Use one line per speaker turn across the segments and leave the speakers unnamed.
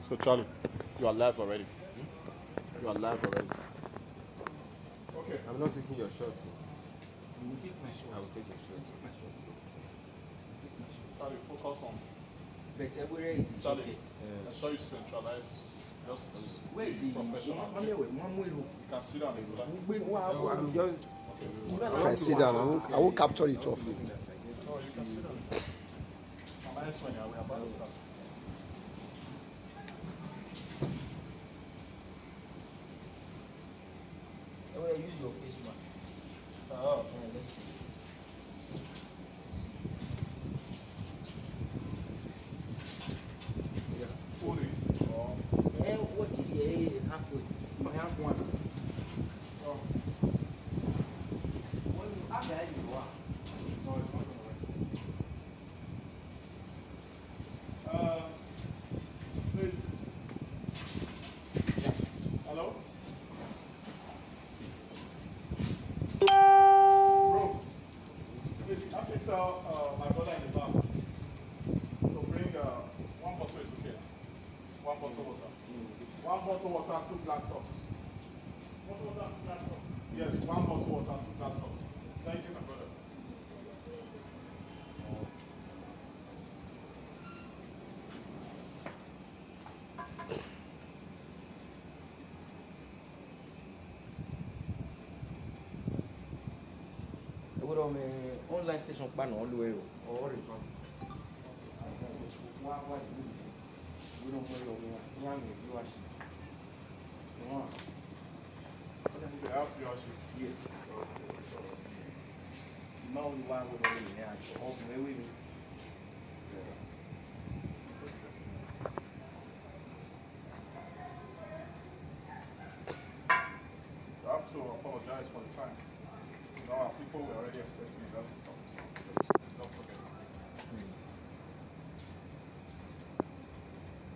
So Charlie, you are live already. Hmm? You are live already. Okay.
I'm not taking your shot.
You will take my shot.
I will take your shot.
Take my shot. Take my shot.
Charlie, focus on.
But where is the
Charlie,
socket?
I'm sure you centralize. Just
where is the
professional.
You
can sit down if you like.
I'm just.
If I sit down, I won't capture it off.
Oh, you can sit down. Nice when we're about to start.
use your face one.
Oh.
Let's see.
Yeah. 40. Oh.
What did you halfway? I have one.
Oh.
When you have that, you are.
No, it's not going to work. Please. Yeah. Hello? Bro, please, I can tell my brother in the back to bring one bottle is okay. One bottle water. One bottle water, 2 glass cups. Bottle water, 2 glass cups. Yes, one bottle water, 2 glass cups. Thank you, my brother.
Online station plan all the way or we don't
They have viewership.
Yes. Now we want to go in
You have to apologize for the time. You know, our people were already expecting you to come, so don't forget.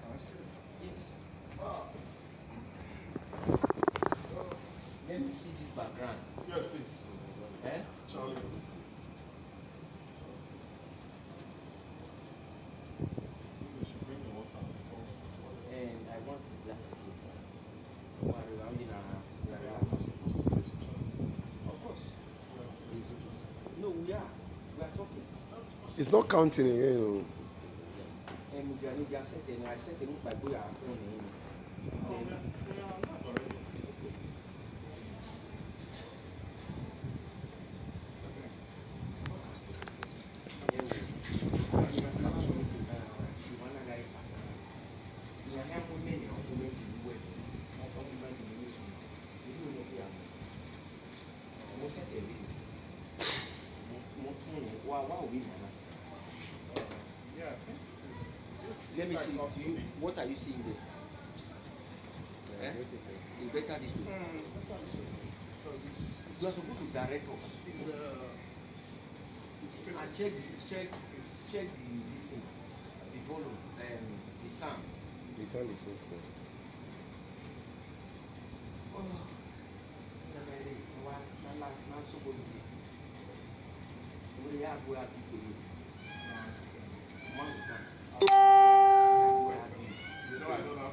Can I see it?
Yes. Let me see this background.
Yes, please.
Eh?
Charlie. You should bring the water before we start.
And I want the glasses here.
I'm not supposed to face each other.
Of course.
Yeah,
No, we are. We are talking.
It's not counting again.
And we are setting. I set it by way of
Yeah, I think
let me
like
see.
lots to be.
What are you seeing there? It's better this way. You are supposed to direct us. And check the this thing, the volume, the sound.
The sound is okay.
You know, I don't know.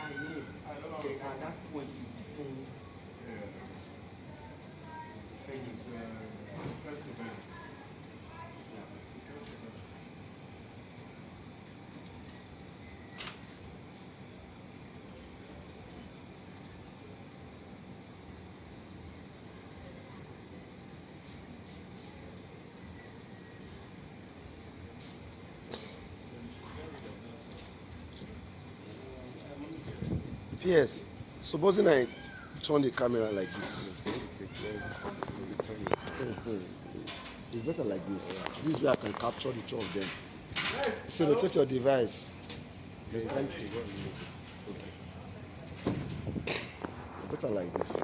I know.
I don't know.
Okay, at that point you defend
Yeah. It's meant to be.
Yes. Supposing I turn the camera like this. It's better like this. This way I can capture the two of them. So rotate your device. Better like this.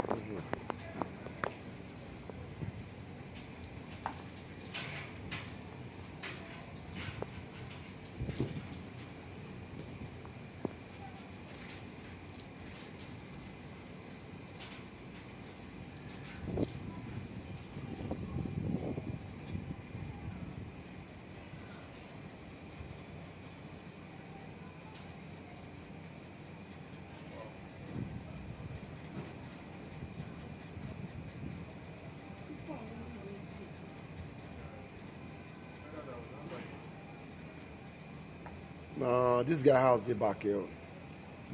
this guy house dey back here.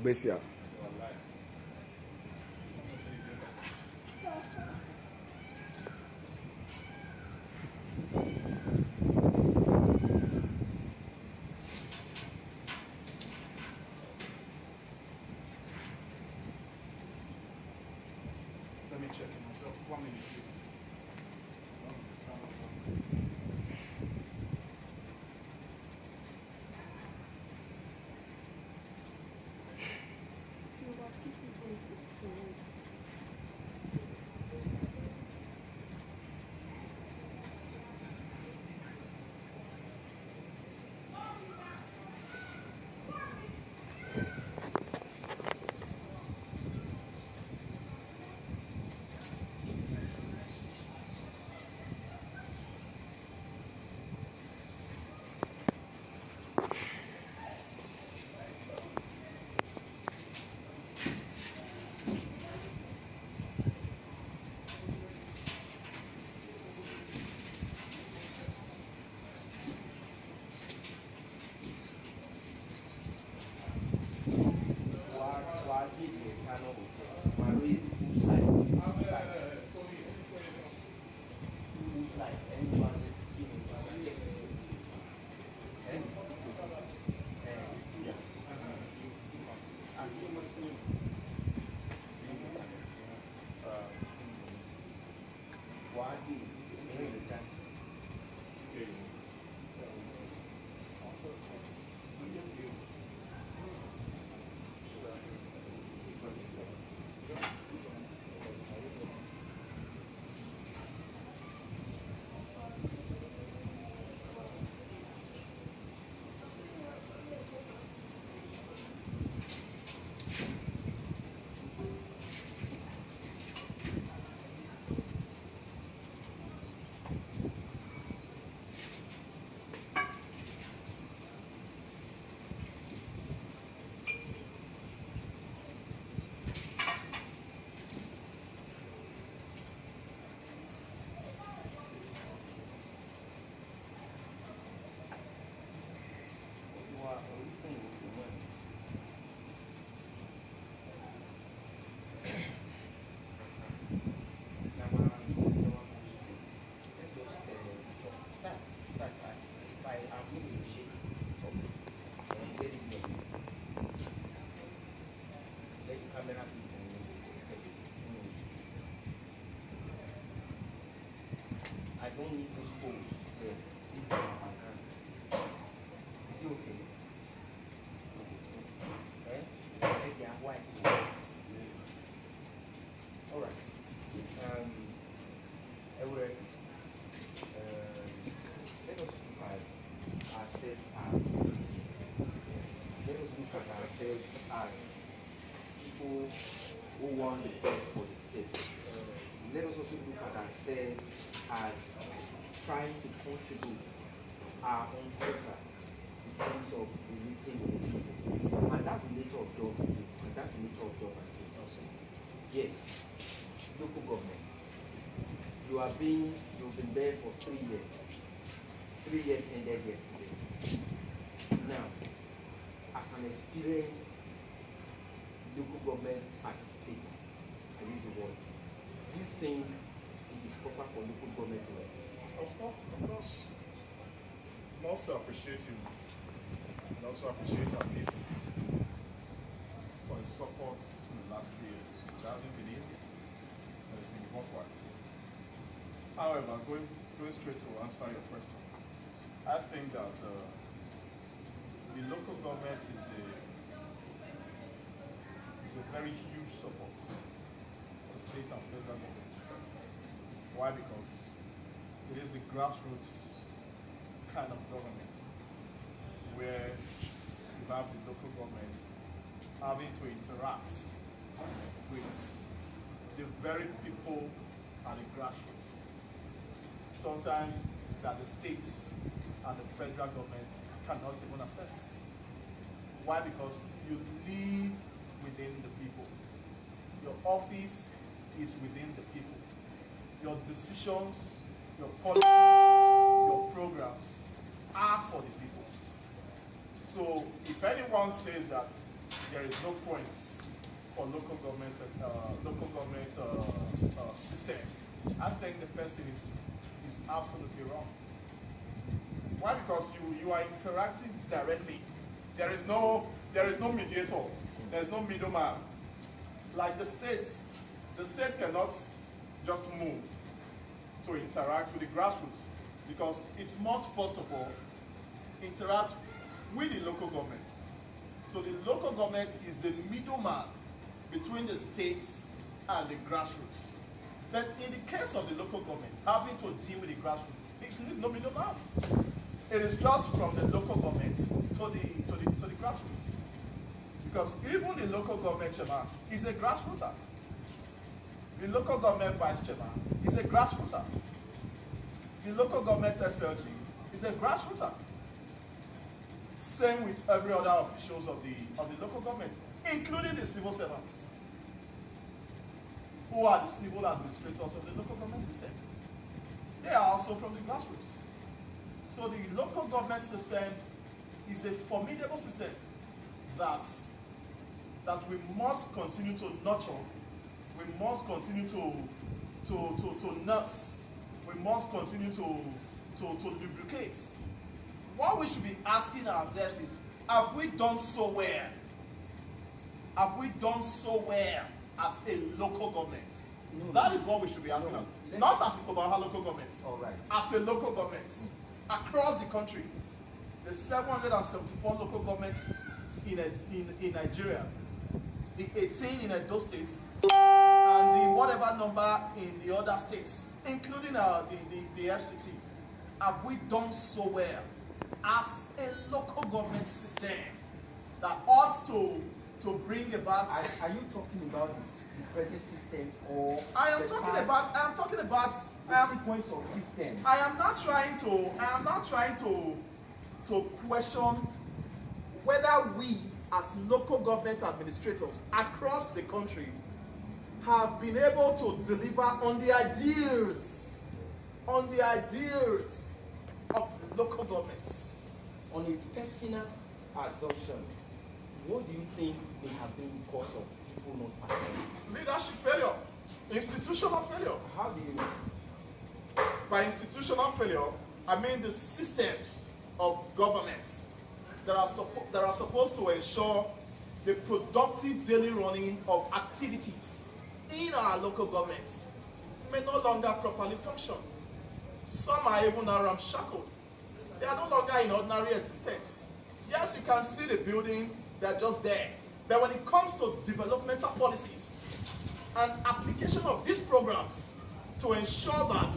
Besia.
Let me check it myself. 1 minute, please.
I don't need those poles there. This is my hand. Is it okay? Eh? They are white. Alright. Everywhere. Let us look at ourselves as people who want the best for the state. Let us also look at ourselves as trying to contribute our own quota in terms of relating with the people. And that's the nature of job. And that's the nature of job I think also. Yes, local government. You've been there for 3 years. 3 years ended yesterday. Now, as an experienced local government participator, I use the word, do you think it is proper for local government to exist?
Of course. And also appreciate you. And also appreciate our people for the support in the last 3 years. It hasn't been easy, but it's been worthwhile. However, going straight to answer your question, I think that the local government is a very huge support for the state and federal governments. Why? Because it is the grassroots kind of government where you have the local government having to interact with the very people at the grassroots. Sometimes that the states and the federal government cannot even assess. Why? Because you live within the people. Your office is within the people. Your decisions, your policies, your programs are for the people. So if anyone says that there is no point for local government system, I think the person is absolutely wrong. Why? Because you are interacting directly. There is no mediator. There is no middleman. Like the state cannot just move to interact with the grassroots, because it must first of all interact with the local government. So the local government is the middleman between the states and the grassroots. But in the case of the local government having to deal with the grassroots, it is no middleman. It is just from the local government to the grassroots. Because even the local government chairman is a grassrooter. The local government vice chairman is a grassrooter. The local government SLG is a grassrooter. Same with every other officials of the local government, including the civil servants, who are the civil administrators of the local government system. They are also from the grassroots. So the local government system is a formidable system that we must continue to nurture, we must continue to nurse, we must continue to lubricate. What we should be asking ourselves is, have we done so well? Have we done so well as a local government?
No,
that is what we should be asking
no.
us. Not as Ikpoba-Okha local government.
All right.
As a local government. Across the country. The 774 local governments in Nigeria. The 18 in Edo states. And the whatever number in the other states. Including the FCT. Have we done so well as a local government system that ought to bring about?
Are you talking about the present system, or
I am talking about
the sequence of systems?
I am not trying to question whether we as local government administrators across the country have been able to deliver on the ideals of local governments.
On a personal assumption, what do you think may have been because of people not performing?
Leadership failure, institutional failure.
How do you know?
By institutional failure, I mean the systems of governments that are supposed to ensure the productive daily running of activities in our local governments may no longer properly function. Some are even ramshackled. They are no longer in ordinary existence. Yes, you can see the building, they're just there. But when it comes to developmental policies and application of these programs to ensure that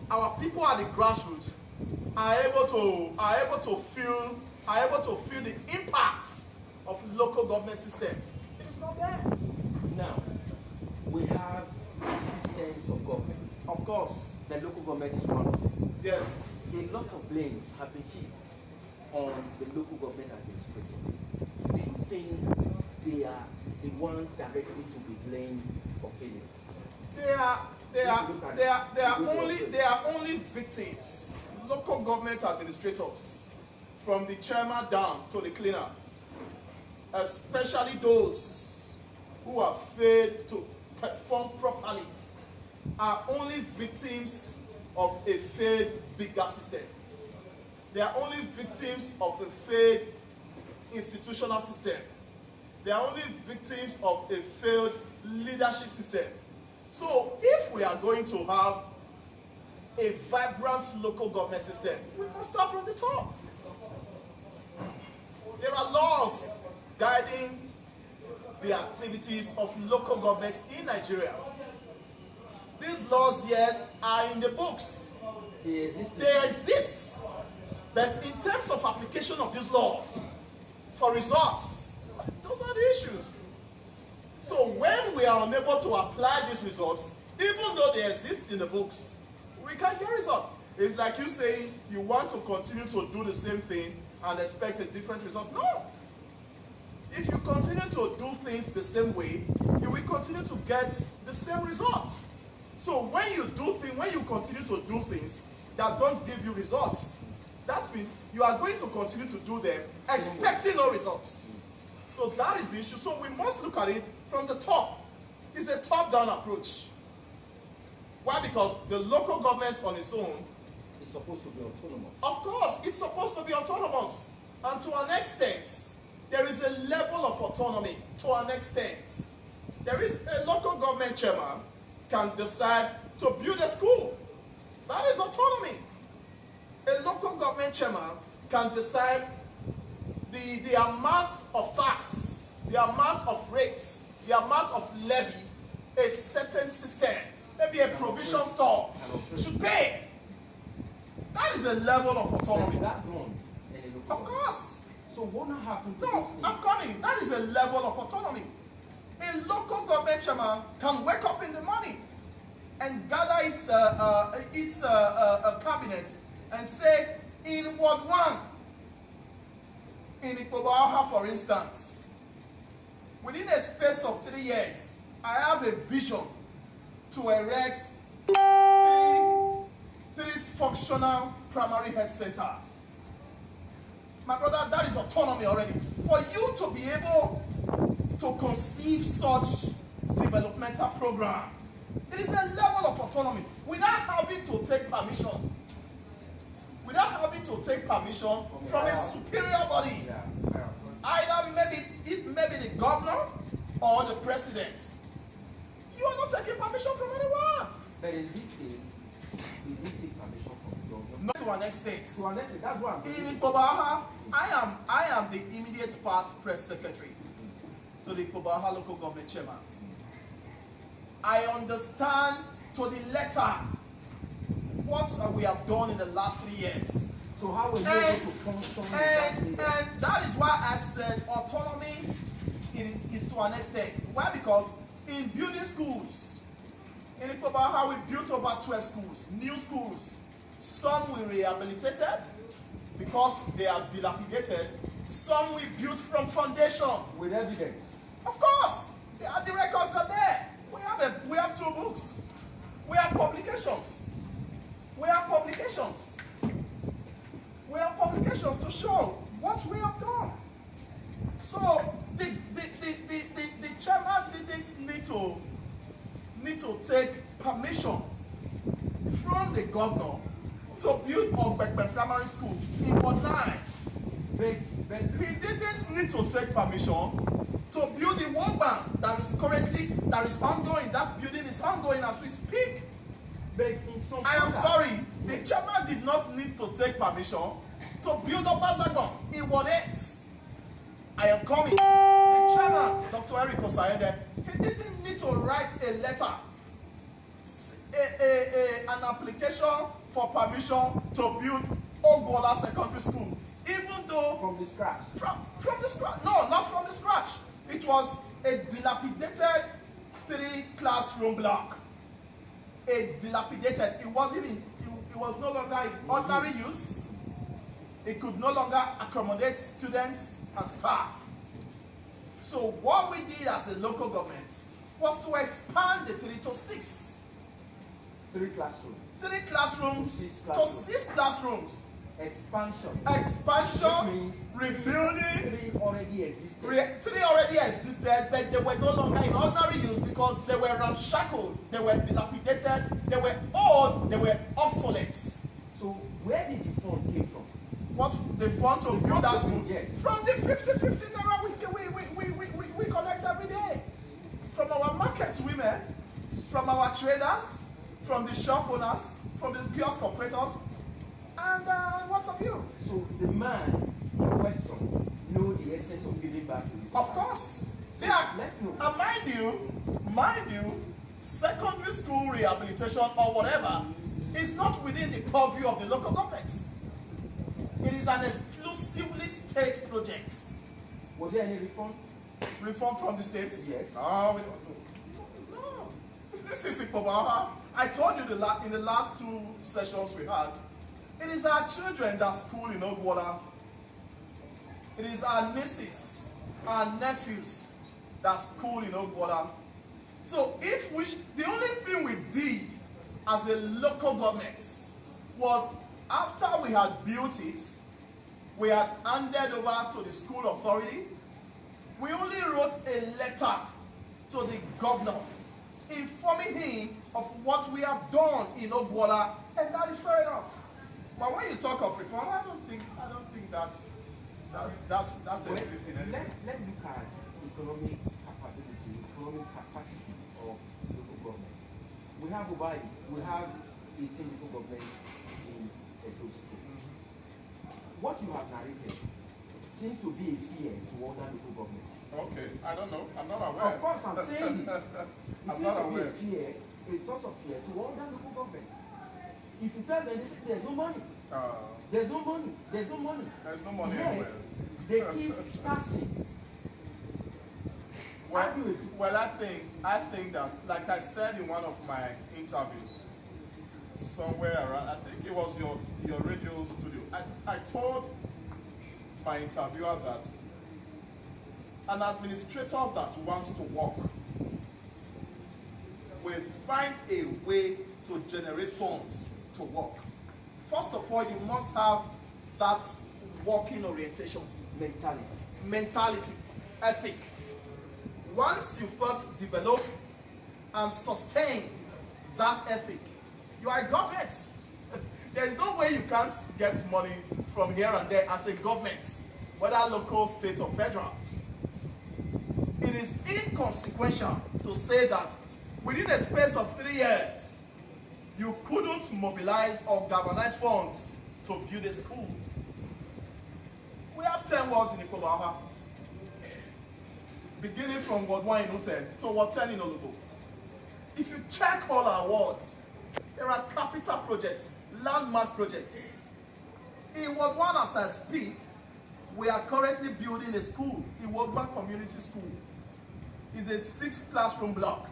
our people at the grassroots are able to feel the impacts of local government system, it is not there.
Now, we have systems of government.
Of course.
The local government is one of them.
Yes.
A lot of blames have been heaped on the local government administrator. Do you think they are the one directly to be blamed for failure?
They are only victims. Local government administrators, from the chairman down to the cleaner, especially those who have failed to perform properly, are only victims of a failed bigger system. They are only victims of a failed institutional system. They are only victims of a failed leadership system. So if we are going to have a vibrant local government system, we must start from the top. There are laws guiding the activities of local governments in Nigeria. These laws, yes, are in the books.
They exist.
They exist. But in terms of application of these laws for results, those are the issues. So when we are unable to apply these results, even though they exist in the books, we can't get results. It's like you saying you want to continue to do the same thing and expect a different result. No. If you continue to do things the same way, you will continue to get the same results. So when you continue to do things that don't give you results, that means you are going to continue to do them expecting no results. So that is the issue. So we must look at it from the top. It's a top-down approach. Why? Because the local government on its own
is supposed to be autonomous.
Of course, it's supposed to be autonomous. And to an extent, there is a level of autonomy to an extent. There is a local government chairman can decide to build a school. That is autonomy. A local government chairman can decide the amount of tax, the amount of rates, the amount of levy a certain system, maybe a provision store, should pay. That is a level of autonomy.
That done in a local
Of course.
So what now happened to
No,
this thing?
I'm coming. That is a level of autonomy. A local government chairman can wake up in the morning and gather its cabinet and say, in Ward 1, in Ikpoba-Okha, for instance, within a space of 3 years, I have a vision to erect three functional primary health centers. My brother, that is autonomy already. For you to be able to conceive such developmental program, there is a level of autonomy without having to take permission. Without having to take permission from a superior body. Either maybe the governor or the president. You are not taking permission from anyone.
But in this case, we did take permission from the government.
Not to an extent.
To an extent, that's what I'm
In
saying.
Ikpoba-Okha, I am the immediate past press secretary to the Ikpoba-Okha local government chairman. I understand to the letter what we have done in the last 3 years.
So how were you able to function
And that is why I said autonomy is to an extent. Why? Because in building schools, in Ikpoba-Okha we built over 12 schools, new schools. Some we rehabilitated because they are dilapidated. Some we built from foundation.
with evidence?
Of course, the records are there. We have 2 books. We have publications. We have publications. We have publications to show what we have done. So the chairman didn't need to take permission from the governor to build Okbekpe Primary School in Ward 9. He didn't need to take permission to build the world bank that is ongoing. That building is ongoing as we speak.
But in some
I am
other-
sorry, the chairman did not need to take permission to build up Bazagon in Ward 8. I am coming. The chairman, Dr. Eric Osayede, he didn't need to write a letter, an application for permission to build Ogbola Secondary School, even though
from the scratch.
from the scratch. No, not from the scratch. It was a dilapidated 3-classroom block. A dilapidated. It was no longer in ordinary use. It could no longer accommodate students and staff. So what we did as a local government was to expand the 3 to 6.
3 classrooms.
3 classrooms to 6 classrooms.
Expansion.
Expansion,
Which means
rebuilding.
3 already existed.
3 already existed, but they were no longer in ordinary use because they were ramshackled, they were dilapidated, they were old, they were obsolete.
So where did the fund came from?
What the fund to build that school?
Yes.
From the 50-50 naira we collect every day. From our market women, from our traders, from the shop owners, from the kiosk operators, and what have you?
So the man in question know the essence of giving back to his
Of
society.
course. They are,
Let's know.
and mind you, secondary school rehabilitation or whatever is not within the purview of the local governments. It is an exclusively state project.
Was there any reform?
Reform from the state?
Yes.
No, we don't. No. This is Ikpoba-Okha. I told you in the last 2 sessions we had, it is our children that school in Ogbola. It is our nieces, our nephews that school in Ogbola. So the only thing we did as a local government was After we had built it, we had handed over to the school authority. We only wrote a letter to the governor informing him of what we have done in Ogwola, and that is fair enough. But when you talk of reform, I don't think that exists in any.
Let's look at economic capability, economic capacity of local government. We have 18 local governments in Edo State. What you have narrated seems to be a fear to other local governments.
Okay, I don't know. I'm not aware.
Of course, I'm saying this. It
I'm
seems
not
to be
aware.
a fear, a source of fear to other local governments. If you tell them, they say there's no money. There's no money. There's no money.
There's no money
Yet,
anywhere.
they keep taxing.
Well, I think that, like I said in one of my interviews, somewhere around, I think it was your radio studio, I told my interviewer that an administrator that wants to work will find a way to generate funds to work. First of all, you must have that working orientation, mentality, ethic. Once you first develop and sustain that ethic, you are a government. There's no way you can't get money from here and there as a government, whether local, state, or federal. It is inconsequential to say that within a space of 3 years, you couldn't mobilize or galvanize funds to build a school. We have 10 wards in Ikpoba-Okha, beginning from Ward 1 in Uten to Ward 10 in Olugo. If you check all our wards, there are capital projects, landmark projects. In Ward 1, as I speak, we are currently building a school, Ikpoba Community School. It's a 6-classroom block.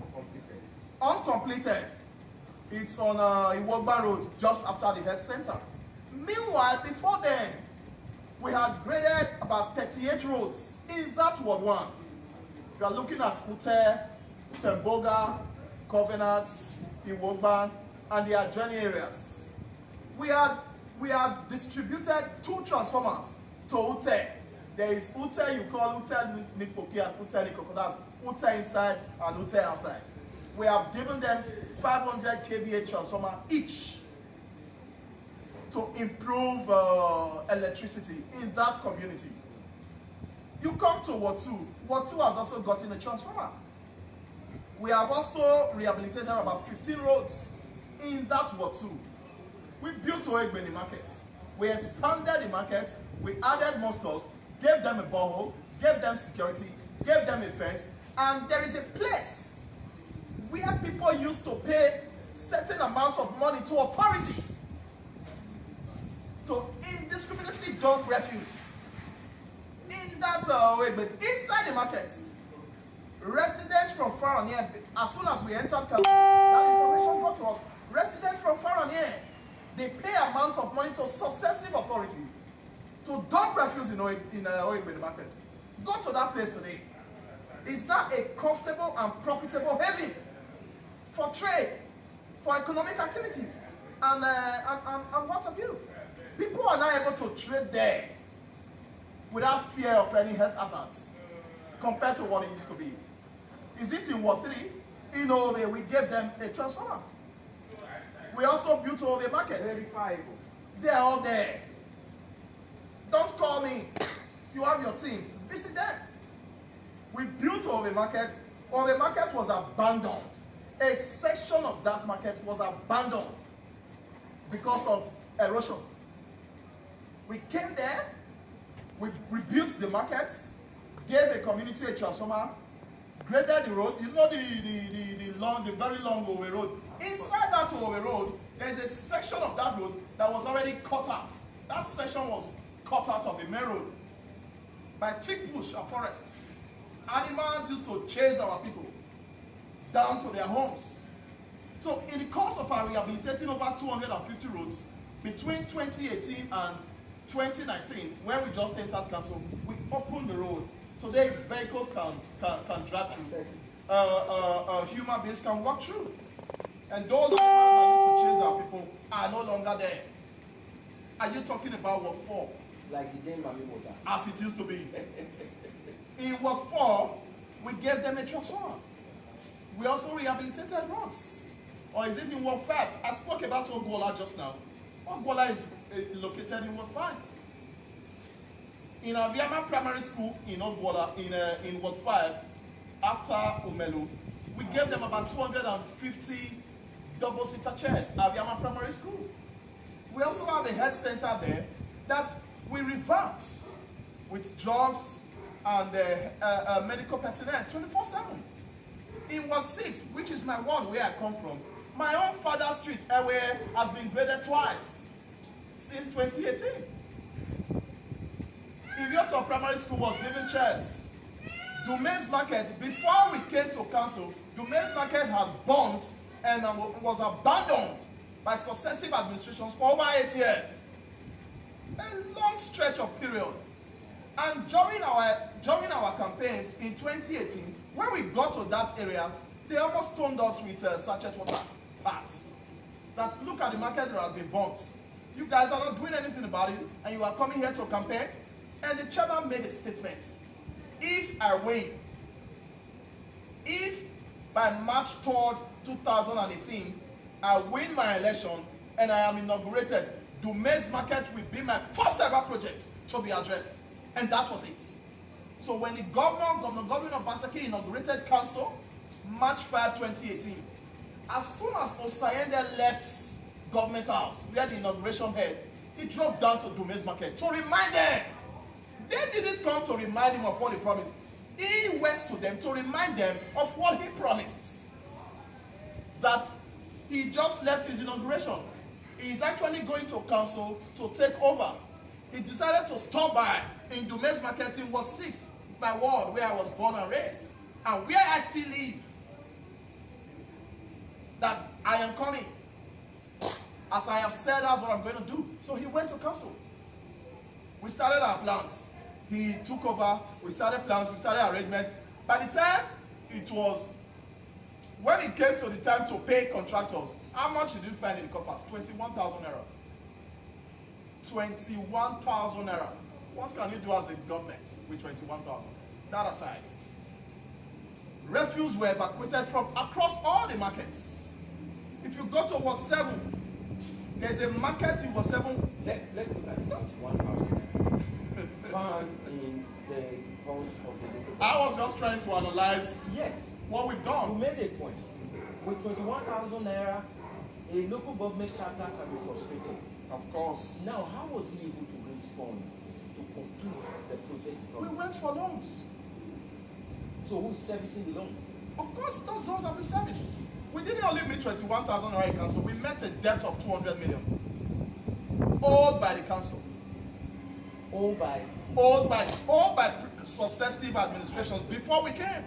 Uncompleted. It's on Ikpoba Road, just after the health center. Meanwhile, before then, we had graded about 38 roads in that Ward 1. We are looking at Ute, Temboga, Covenant, Ikpoba, and the adjoining areas. We had distributed 2 transformers to Ute. There is Ute you call Ute Nikpoki and Ute Nikoko. That's Ute inside and Ute outside. We have given them 500 kVA transformer each to improve electricity in that community. You come to Ward 2. Ward 2 has also gotten a transformer. We have also rehabilitated about 15 roads in that Ward 2. We built Oegbeni markets. We expanded the markets. We added more stores, gave them a borehole, gave them security, gave them a fence, and there is a place where people used to pay certain amounts of money to authority to indiscriminately dump refuse in that but inside the markets. Residents from far and near, as soon as we entered council, that information got to us. Residents from far and near, they pay amounts of money to successive authorities to dump refuse in the market. Go to that place today. Is that a comfortable and profitable haven for trade, for economic activities, and what have you? People are now able to trade there without fear of any health hazards compared to what it used to be. Is it in Ward 3? In Owe, we gave them a transformer. We also built all the markets.
Verifiable.
They're all there. Don't call me. You have your team. Visit them. We built all the market. All the market was abandoned. A section of that market was abandoned because of erosion. We came there. We rebuilt the markets, gave a community a transformer, graded the road. You know the very long Owe Road. Inside that Owe Road, there is a section of that road that was already cut out. That section was cut out of the main road by thick bush and forests. Animals used to chase our people down to their homes. So in the course of our rehabilitating over 250 roads between 2018 and 2019, when we just entered council, we opened the road. Today, vehicles can drive through. Human beings can walk through. And those animals that used to chase our people are no longer there. Are you talking about Ward 4?
Like the game Mami Water.
As it used to be. In Ward 4, we gave them a transformer. We also rehabilitated roads. Or is it in Ward 5? I spoke about Ogwola just now. Ogwola is located in Ward 5. In Aviama Primary School in Ogwola, in Ward 5, after Omelu, we gave them about 250 double-seater chairs, Aviama Primary School. We also have a health center there that we revamped with drugs and medical personnel 24/7. In Ward 6, which is my ward where I come from, my own father's street, Ewe, has been graded twice since 2018. Ivioto Primary School was given chairs. Dumain's Market, before we came to council, Dumain's Market had burnt and was abandoned by successive administrations for over 8 years. A long stretch of period. And during our campaigns in 2018, when we got to that area, they almost stoned us with sachet water bags. That look at the market that has been burnt. You guys are not doing anything about it, and you are coming here to campaign. And the chairman made a statement. If I win, if by March 3rd, 2018, I win my election and I am inaugurated, Dumain's Market will be my first ever project to be addressed. And that was it. So when the Governor of Basaki inaugurated council, March 5, 2018, as soon as Osayende left government house, where the inauguration held, he drove down to Dumain's Market to remind them. They didn't come to remind him of what he promised. He went to them to remind them of what he promised. That he just left his inauguration. He is actually going to council to take over. He decided to stop by in Dumain's Market in Ward 6, my ward where I was born and raised, and where I still live. That I am coming. As I have said, that's what I'm going to do. So he went to council. We started our plans. He took over. We started plans. We started arrangement. By the time it was, when it came to the time to pay contractors, how much did you find in the coffers? 21,000 naira. 21,000 naira. What can you do as a government with 21,000? That aside. Refuse were evacuated from across all the markets. If you go to Ward 7, there's a market in Ward 7.
Let's look at 21,000 found in the house of the local.
I was just trying to analyze what we've done.
You made a point. With 21,000 naira, a local government charter can be frustrated.
Of course.
Now, how was he able to raise funds to complete the project?
We went for loans.
So who is servicing the loan?
Of course, those loans have been serviced. We didn't only meet 21,000 naira in council. We met a debt of 200 million. Owed by the council.
Owed by
successive administrations before we came.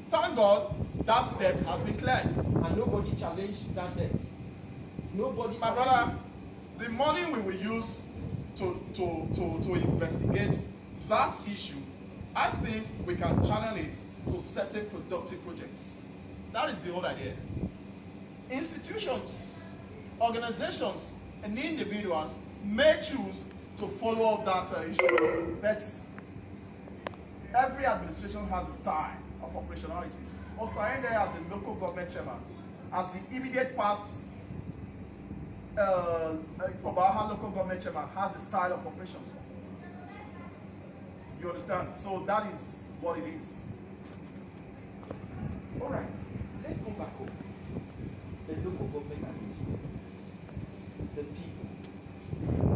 Thank God that debt has been cleared.
And nobody challenged that debt. Nobody.
My brother, the money we will use to investigate that issue, I think we can channel it to certain productive projects. That is the whole idea. Institutions, organizations, and individuals may choose to follow up that issue. But every administration has a style of operationalities. Osayende, as a local government chairman, as the immediate past Ikpoba-Okha local government chairman, has a style of operation. You understand? So that is what it is.
All right, let's come back home. The local government administration, the people,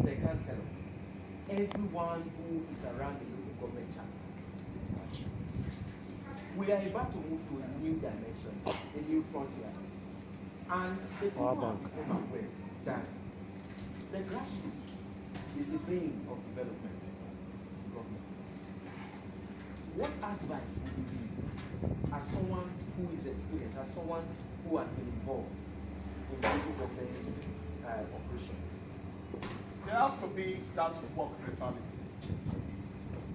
the council, everyone who is around the local government chapter. We are about to move to a new dimension, a new frontier. And the people have become aware that the grassroots is the vein of development. What advice would you give as someone who is experienced, as someone who has been involved in local government operations?
There has to be that work mentality.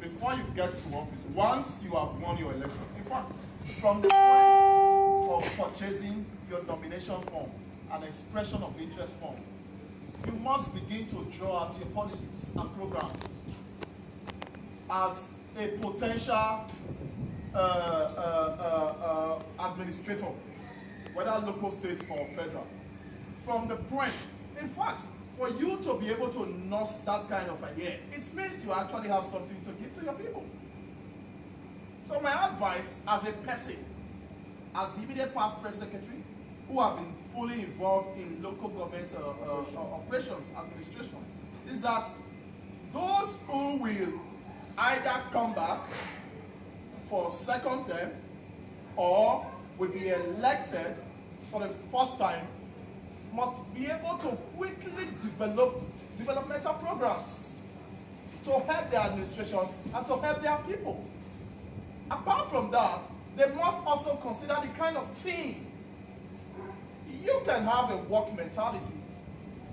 Before you get to office, once you have won your election, in fact, from the point of purchasing your nomination form, an expression of interest form, you must begin to draw out your policies and programs as a potential administrator, whether local, state, or federal. From the point, in fact, for you to be able to nurse that kind of idea, it means you actually have something to give to your people. So my advice as a person, as the immediate past press secretary, who have been fully involved in local government operations, administration, is that those who will either come back for second term or will be elected for the first time must be able to quickly develop developmental programs to help their administration and to help their people. Apart from that, they must also consider the kind of team. You can have a work mentality,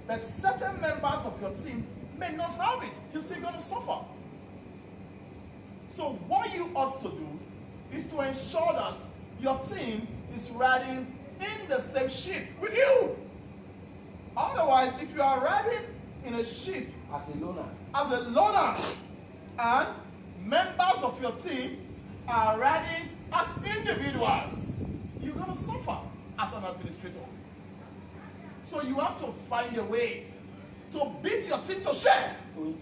but certain members of your team may not have it. You're still going to suffer. So what you ought to do is to ensure that your team is riding in the same ship with you. Otherwise, if you are riding in a ship
As a loner.
And members of your team are riding as individuals, you're going to suffer as an administrator. So you have to find a way to beat your team to shape. To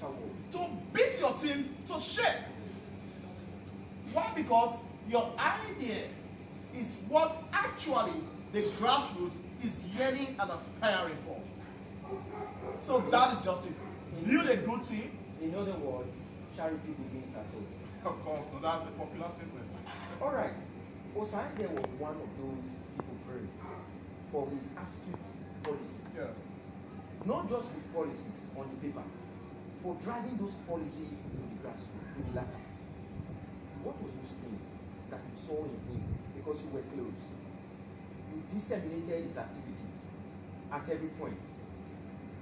beat your team to shape. Why? Because your idea is what actually the grassroots is yearning and aspiring for. So that is just it. Build a good team.
In other words, charity begins at home.
Of course, no, that's a popular statement.
All right. Osaide was one of those people praised for his attitude policies.
Yeah.
Not just his policies on the paper, for driving those policies to the grassroots, to the latter. What was those things that you saw in him because you were close? You disseminated his activities at every point.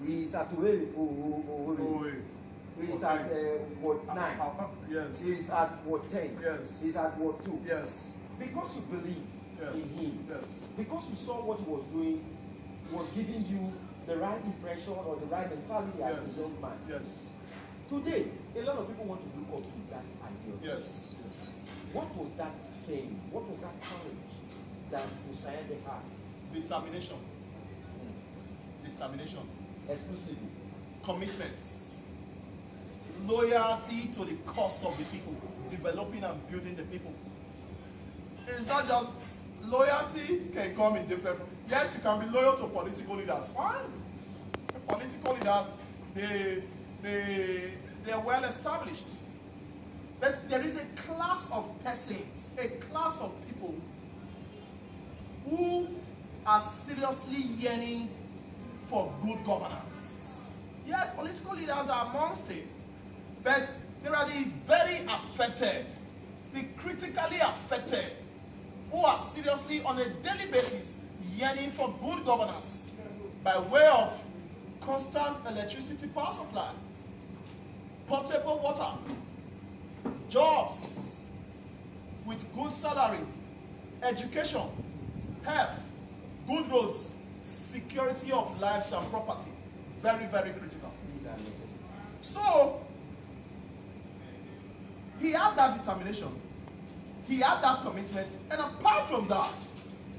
He is at Owerri. He is at Ward 9.
Yes.
He is at Ward 10.
Yes.
He is at Ward 2.
Yes.
Because you believe
Yes.
in him.
Yes.
Because you saw what he was doing, was giving you the right impression or the right mentality as
Yes.
a young man.
Yes.
Today, a lot of people want to look up to that idea.
Yes. Yes.
What was that fame? What was that courage that Osaide had?
Determination. Determination.
Exclusively.
Commitments. Loyalty to the cause of the people. Developing and building the people. It's not just loyalty can come in different. Yes, you can be loyal to political leaders. Fine. The political leaders, they're well established. But there is a class of persons, a class of people who are seriously yearning for good governance. Yes, political leaders are amongst it, but there are the very affected, the critically affected, who are seriously on a daily basis yearning for good governance by way of constant electricity power supply, potable water, jobs with good salaries, education, health, good roads, security of lives and property. Very, very critical.
These are necessary.
So, he had that determination. He had that commitment. And apart from that,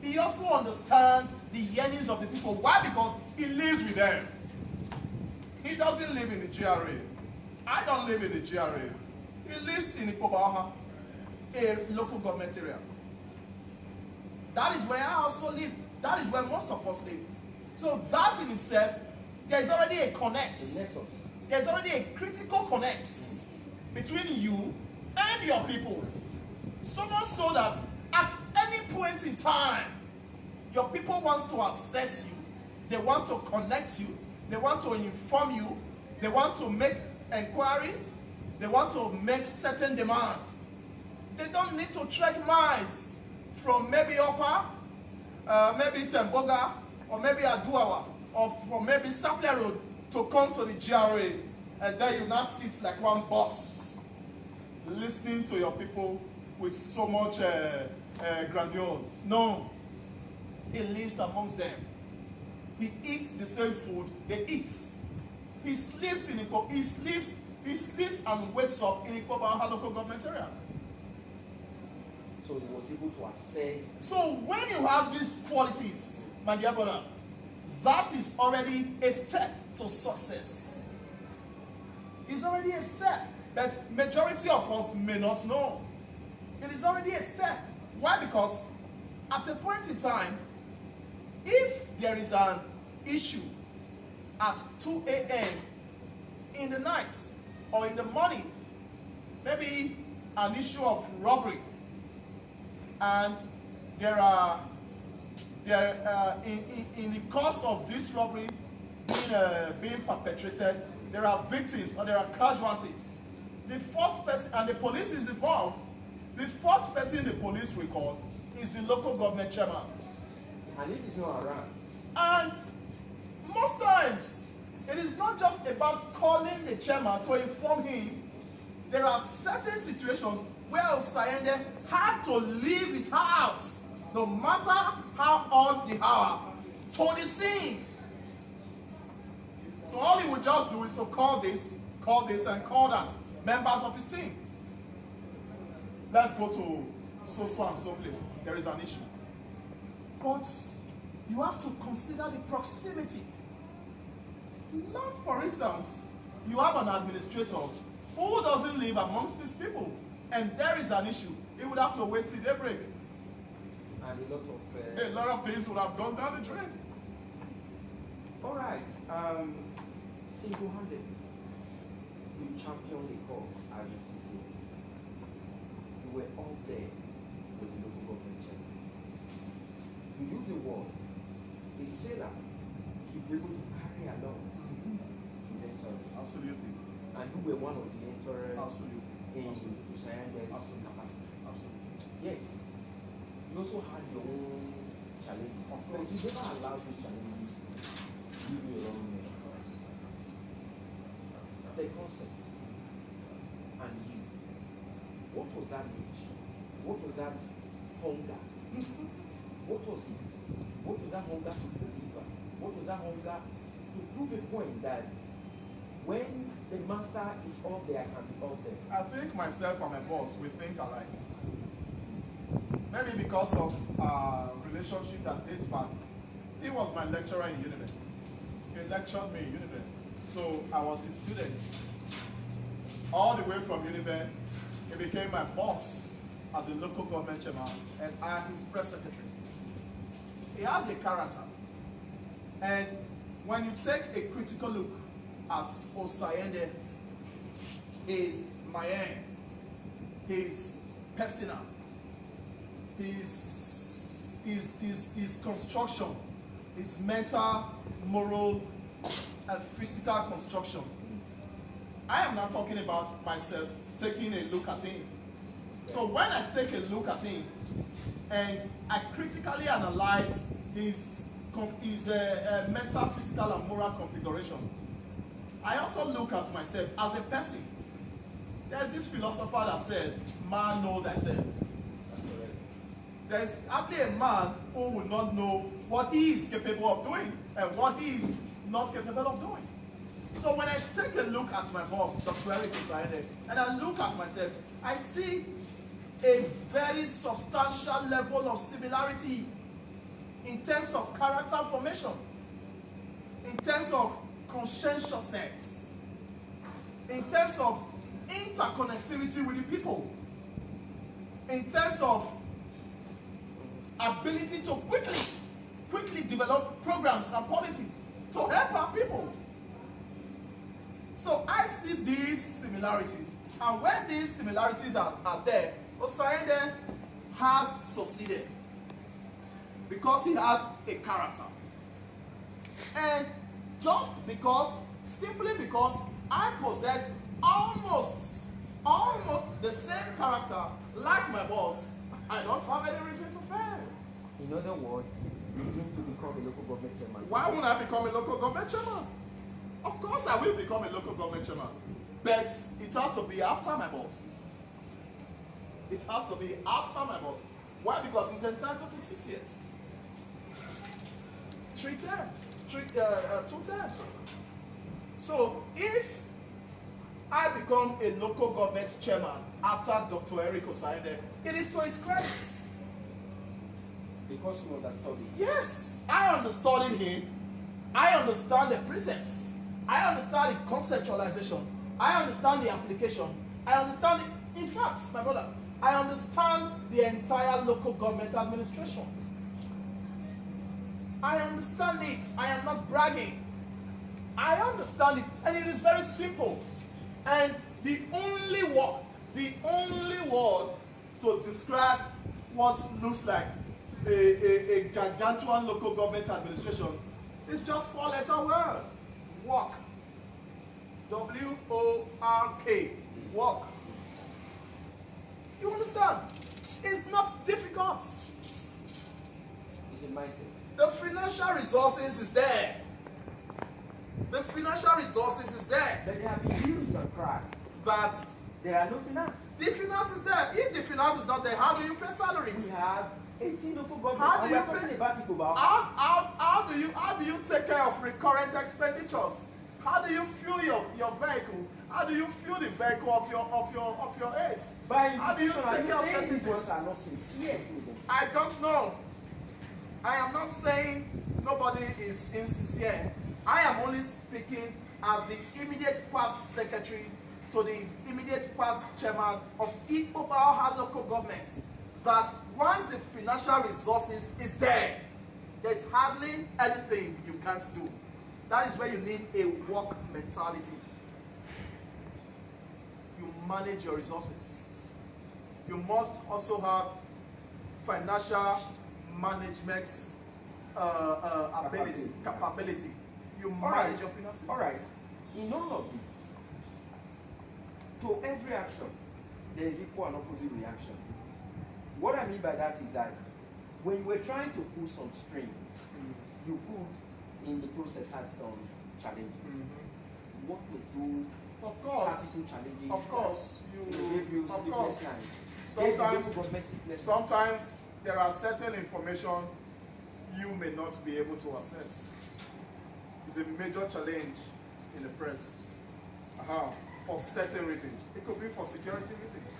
he also understands the yearnings of the people. Why? Because he lives with them. He doesn't live in the GRA. I don't live in the GRA. He lives in Ikpoba-Okha, a local government area. That is where I also live. That is where most of us live. So that in itself, there is already a connect. There is already a critical connect between you and your people. So much so that at any point in time, your people want to assess you. They want to connect you. They want to inform you. They want to make inquiries. They want to make certain demands. They don't need to trek miles from maybe Okpa, maybe Temboga, or maybe Aduawa, or from maybe Sapler Road to come to the GRA. And then you now sit like one boss, listening to your people with so much grandiose. No. He lives amongst them. he eats the same food they eat. He sleeps in he sleeps and wakes up in Ikpoba-Okha local government area.
So he was able to assess.
So when you have these qualities, my dear brother, that is already a step to success. It's already a step that majority of us may not know. It is already a step. Why? Because at a point in time, if there is an issue at 2 a.m. in the night or in the morning, maybe an issue of robbery, and in the course of this robbery being perpetrated, there are victims or there are casualties. The first person, and the police is involved, the first person the police will call is the local government chairman.
And if he's not around,
and most times, it is not just about calling the chairman to inform him. There are certain situations where Osayende had to leave his house, no matter how odd the hour, to the scene. So all he would just do is to call this, and call that, members of his team. Let's go to so and so place. There is an issue. But you have to consider the proximity. Not, for instance, you have an administrator who doesn't live amongst these people, and there is an issue. He would have to wait till daybreak.
and
A lot of things would have gone down the drain.
all right, single-handed, you championed the cause as a CPS. You were up there with the local government chairman. You use the word, a sailor should be able to carry along his entourage.
Absolutely.
And you were one of the entourage
Absolutely.
in Usayande's
Absolutely.
capacity.
Absolutely.
Yes. You also had your own challenges.
Of
But
course.
you never allowed those challenges to give you a wrong name. The concept and you. What was that itch? What was that hunger? What was it? What was that hunger to deliver? What was that hunger to prove a point that when the master is up there, I can be up there?
I think myself and my boss, we think alike. Maybe because of relationship that dates back. He was my lecturer in Univen. He lectured me in Univen. So I was his student. All the way from Univen, he became my boss as a local government chairman, and I am his press secretary. He has a character. And when you take a critical look at Osayende, his Mayen, his personal, his construction, his mental, moral, and physical construction. I am not talking about myself taking a look at him. So when I take a look at him and I critically analyze his mental, physical, and moral configuration, I also look at myself as a person. There's this philosopher that said, man know thyself. There's hardly a man who will not know what he is capable of doing and what he is not capable of doing. So when I take a look at my boss, Dr. Eric Osayende, and I look at myself, I see a very substantial level of similarity in terms of character formation, in terms of conscientiousness, in terms of interconnectivity with the people, in terms of ability to quickly develop programs and policies to help our people. So I see these similarities, and when these similarities are there, Osayende has succeeded because he has a character. And simply because I possess almost the same character like my boss, I don't have any reason to fail.
In other words, you dream to become a local government chairman.
Why won't I become a local government chairman? Of course I will become a local government chairman, but it has to be after my boss. It has to be after my boss. Why? Because he's entitled to 6 years. 2 terms. So if I become a local government chairman after Dr. Eric Osaide, it is to his credit.
Because you understood it.
Yes, I understood him. I understand the precepts. I understand the conceptualization. I understand the application. I understand it. In fact, my brother, I understand the entire local government administration. I understand it. I am not bragging. I understand it, and it is very simple. And the only word to describe what looks like a gargantuan local government administration is just 4-letter word: work. W-O-R-K. Work. You understand? It's not difficult.
It's a mindset.
The financial resources is there. The financial resources is there.
But there have been hues and cries.
That
There are no finance.
the finance is there. If the finance is not there, how do you pay
We
salaries?
have 18 local
How
governments.
do
And we
you
are talking
pay-
about Ikpoba-Okha.
How do you take care of recurrent expenditures? How do you fuel your vehicle? How do you fuel the vehicle of your aides?
By
How do you
implication, are
take
you
care of
saying
certain
these ones
things?
are not sincere with them?
I don't know. I am not saying nobody is insincere. I am only speaking as the immediate past secretary to the immediate past chairman of Ikpoba-Okha local government, that once the financial resources is there, there's hardly anything you can't do. That is where you need a work mentality. You manage your resources. You must also have financial management capability. You manage your finances.
All right. In all of this, to every action, there is equal and opposite reaction. What I mean by that is that when you were trying to pull some strings, you could, in the process, had some challenges. What were those
Of course.
capital challenges?
Of course.
They gave you
Of
sleepless
course.
nights.
Sometimes there are certain information you may not be able to access. It's a major challenge in the press for certain reasons. It could be for security reasons,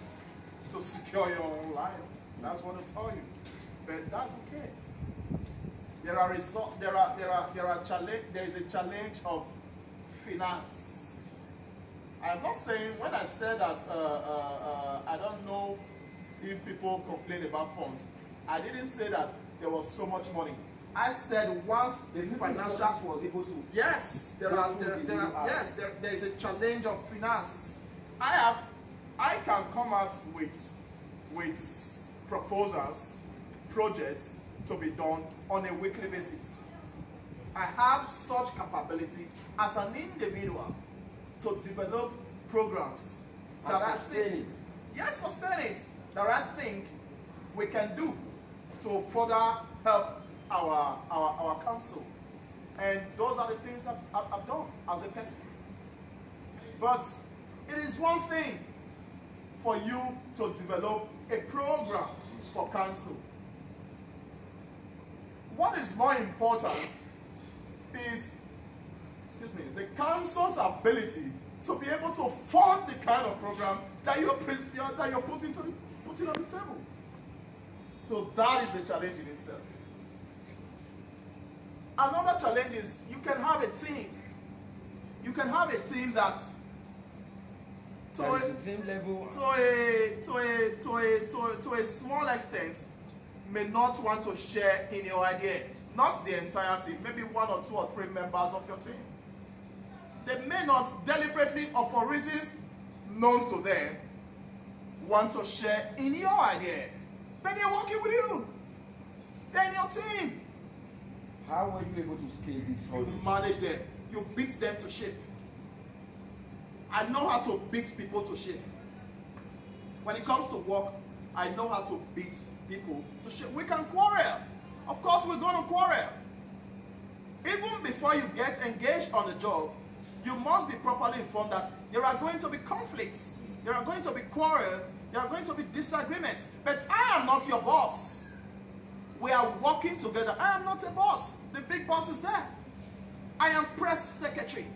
to secure your own life. That's what I tell you. But that's okay. There is a challenge of finance. I'm not saying, when I said that I don't know if people complain about funds, I didn't say that there was so much money. I said once the financial
was able to.
yes, there is a challenge of finance. I can come out with proposals, projects to be done on a weekly basis. I have such capability as an individual to develop programs that I think, sustain it, that I think we can do to further help our council. And those are the things I've done as a person. But it is one thing for you to develop a program for council. What is more important is, the council's ability to be able to fund the kind of program that you're putting on the table. So that is the challenge in itself. Another challenge is you can have a team. You can have a team that to a small extent may not want to share in your idea. Not the entire team, maybe 1 or 2 or 3 members of your team. They may not deliberately or for reasons known to them want to share in your idea. But they're working with you. They're in your team.
How were you able to scale this?
You manage them. You beat them to shape. I know how to beat people to shape. When it comes to work, I know how to beat people to shape. We can quarrel. Of course, we're going to quarrel. Even before you get engaged on the job, you must be properly informed that there are going to be conflicts. There are going to be quarrels. There are going to be disagreements. But I am not your boss. We are working together. I am not a boss. The big boss is there. I am press secretary.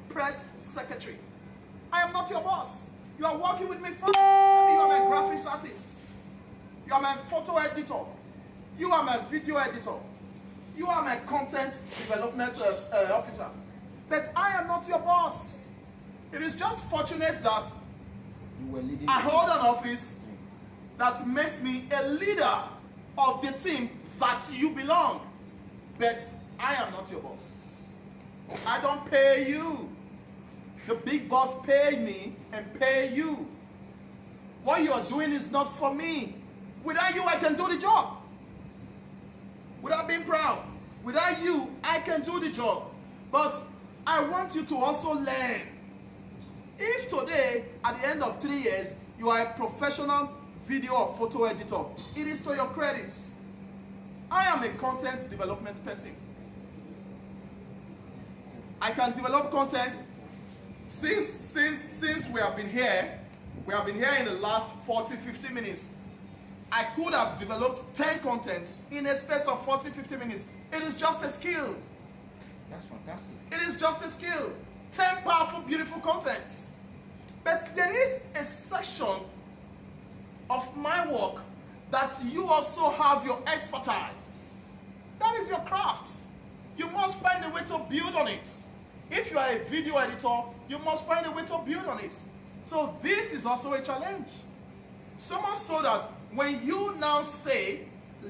Press secretary. I am not your boss. You are working with me fine. Maybe you are my graphics artist. You are my photo editor. You are my video editor. You are my content development officer. But I am not your boss. It is just fortunate that I hold an office that makes me a leader of the team that you belong. But I am not your boss. I don't pay you. The big boss paid me and pay you. What you are doing is not for me. Without you, I can do the job. Without being proud. Without you, I can do the job. But I want you to also learn. If today, at the end of 3 years, you are a professional video or photo editor, it is to your credit. I am a content development person. I can develop content since we have been here. We have been here in the last 40-50 minutes. I could have developed 10 contents in a space of 40-50 minutes. It is just a skill.
That's fantastic.
It is just a skill. 10 powerful, beautiful contents. But there is a section of my work that you also have your expertise. That is your craft. You must find a way to build on it. If you are a video editor, you must find a way to build on it. So this is also a challenge. So much so that when you now say,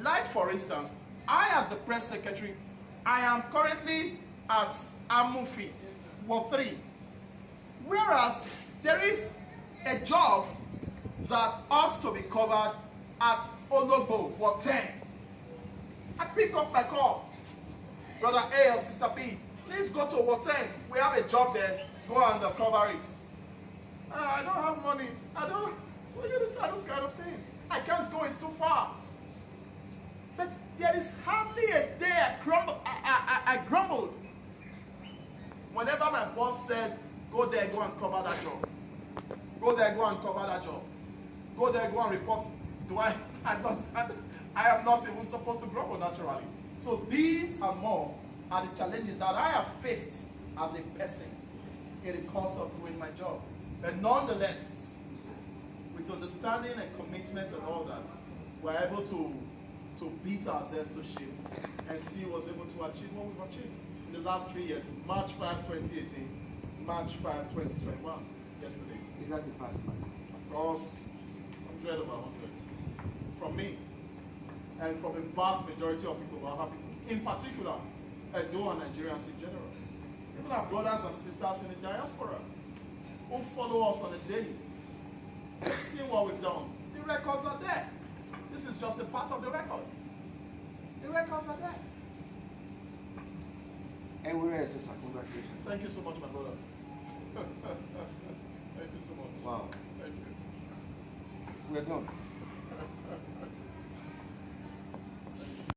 like for instance, I as the press secretary, I am currently at Amufi, Ward 3. Whereas there is a job that ought to be covered at Ologbo, Ward 10. I pick up my call. Brother A or Sister B, please go to Ward 10. We have a job there. Go and cover it. I don't have money. I don't. So you understand those kind of things. I can't go, it's too far. But there is hardly a day I grumbled. Whenever my boss said, go there, go and cover that job. Go there, go and cover that job. Go there, go and report. I am not even supposed to grumble naturally. So these and more are the challenges that I have faced as a person in the course of doing my job. But nonetheless, with understanding and commitment and all that, we're able to beat ourselves to shape and still was able to achieve what we've achieved in the last 3 years. March 5, 2018, March 5, 2021, yesterday.
Is that the past?
Of course, 100 over 100. From me, and from a vast majority of Ikpoba-Okha people, in particular, Edo and Nigerians in general. Even our brothers and sisters in the diaspora who follow us on a daily. See what we've done. The records are there. This is just a part of the record. The records are there.
Everywhere else, congratulations.
Thank you so much, my brother. Thank you so much.
Wow.
Thank you.
We're done.